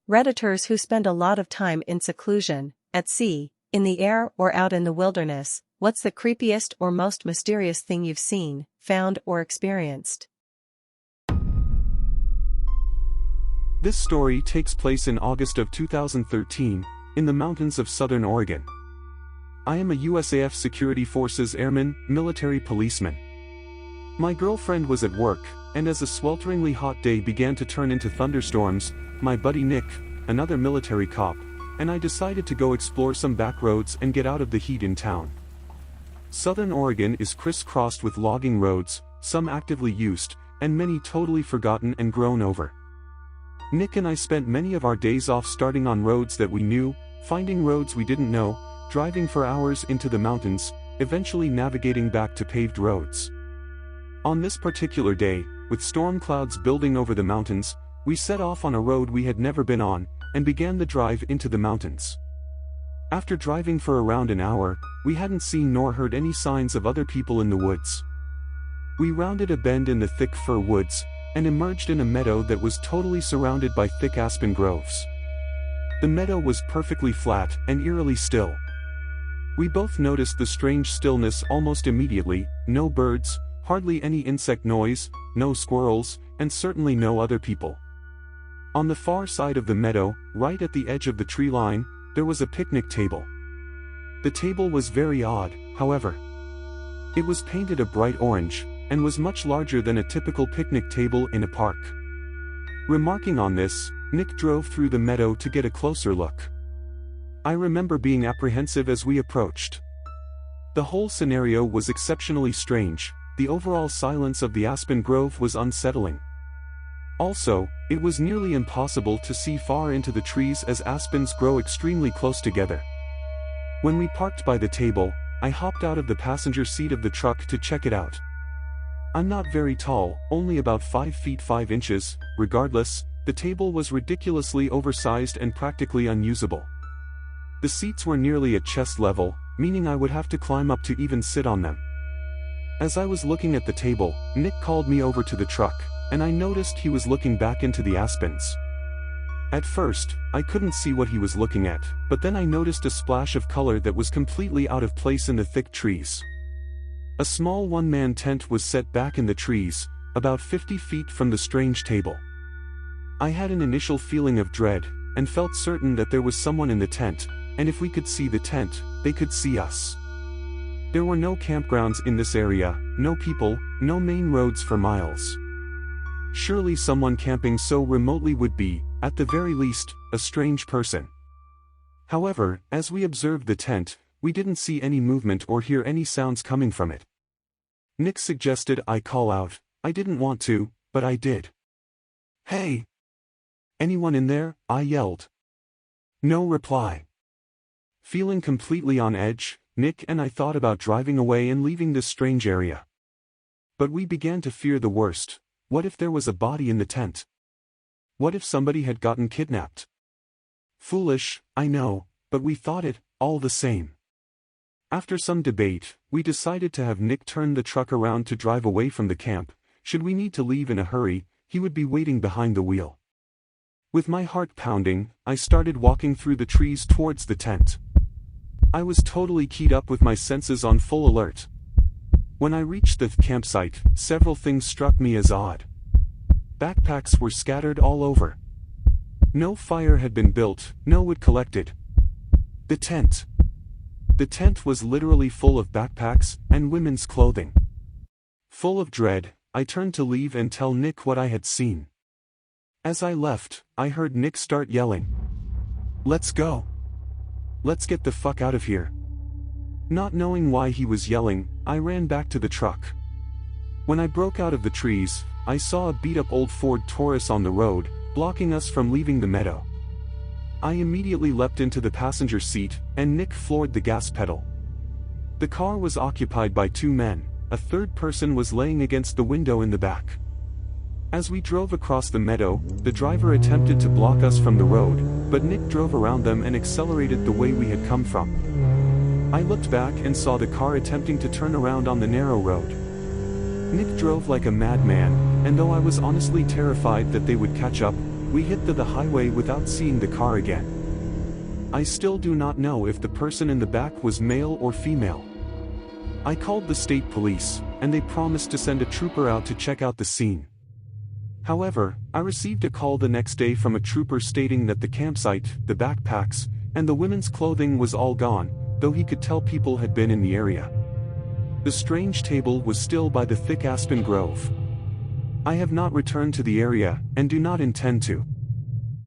Redditors who spend a lot of time in seclusion, at sea, in the air or out in the wilderness, what's the creepiest or most mysterious thing you've seen, found or experienced? This story takes place in August of 2013, in the mountains of southern Oregon. I am a USAF Security Forces airman, military policeman. My girlfriend was at work, and as a swelteringly hot day began to turn into thunderstorms, my buddy Nick, another military cop, and I decided to go explore some back roads and get out of the heat in town. Southern Oregon is crisscrossed with logging roads, some actively used, and many totally forgotten and grown over. Nick and I spent many of our days off starting on roads that we knew, finding roads we didn't know, driving for hours into the mountains, eventually navigating back to paved roads. On this particular day, with storm clouds building over the mountains, we set off on a road we had never been on, and began the drive into the mountains. After driving for around an hour, we hadn't seen nor heard any signs of other people in the woods. We rounded a bend in the thick fir woods, and emerged in a meadow that was totally surrounded by thick aspen groves. The meadow was perfectly flat and eerily still. We both noticed the strange stillness almost immediately, no birds, hardly any insect noise, no squirrels, and certainly no other people. On the far side of the meadow, right at the edge of the tree line, there was a picnic table. The table was very odd, however. It was painted a bright orange, and was much larger than a typical picnic table in a park. Remarking on this, Nick drove through the meadow to get a closer look. I remember being apprehensive as we approached. The whole scenario was exceptionally strange. The overall silence of the aspen grove was unsettling. Also, it was nearly impossible to see far into the trees as aspens grow extremely close together. When we parked by the table, I hopped out of the passenger seat of the truck to check it out. I'm not very tall, only about 5 feet 5 inches, regardless, the table was ridiculously oversized and practically unusable. The seats were nearly at chest level, meaning I would have to climb up to even sit on them. As I was looking at the table, Nick called me over to the truck, and I noticed he was looking back into the aspens. At first, I couldn't see what he was looking at, but then I noticed a splash of color that was completely out of place in the thick trees. A small one-man tent was set back in the trees, about 50 feet from the strange table. I had an initial feeling of dread, and felt certain that there was someone in the tent, and if we could see the tent, they could see us. There were no campgrounds in this area, no people, no main roads for miles. Surely someone camping so remotely would be, at the very least, a strange person. However, as we observed the tent, we didn't see any movement or hear any sounds coming from it. Nick suggested I call out. I didn't want to, but I did. "Hey! Anyone in there?" I yelled. No reply. Feeling completely on edge, Nick and I thought about driving away and leaving this strange area. But we began to fear the worst. What if there was a body in the tent? What if somebody had gotten kidnapped? Foolish, I know, but we thought it, all the same. After some debate, we decided to have Nick turn the truck around to drive away from the camp. Should we need to leave in a hurry, he would be waiting behind the wheel. With my heart pounding, I started walking through the trees towards the tent. I was totally keyed up with my senses on full alert. When I reached the campsite, several things struck me as odd. Backpacks were scattered all over. No fire had been built, no wood collected. The tent was literally full of backpacks and women's clothing. Full of dread, I turned to leave and tell Nick what I had seen. As I left, I heard Nick start yelling, "Let's go! Let's get the fuck out of here!" Not knowing why he was yelling, I ran back to the truck. When I broke out of the trees, I saw a beat-up old Ford Taurus on the road, blocking us from leaving the meadow. I immediately leapt into the passenger seat, and Nick floored the gas pedal. The car was occupied by 2 men, a third person was laying against the window in the back. As we drove across the meadow, the driver attempted to block us from the road, but Nick drove around them and accelerated the way we had come from. I looked back and saw the car attempting to turn around on the narrow road. Nick drove like a madman, and though I was honestly terrified that they would catch up, We hit the highway without seeing the car again. I still do not know if the person in the back was male or female. I called the state police, and they promised to send a trooper out to check out the scene. However, I received a call the next day from a trooper stating that the campsite, the backpacks, and the women's clothing was all gone, though he could tell people had been in the area. The strange table was still by the thick aspen grove. I have not returned to the area, and do not intend to.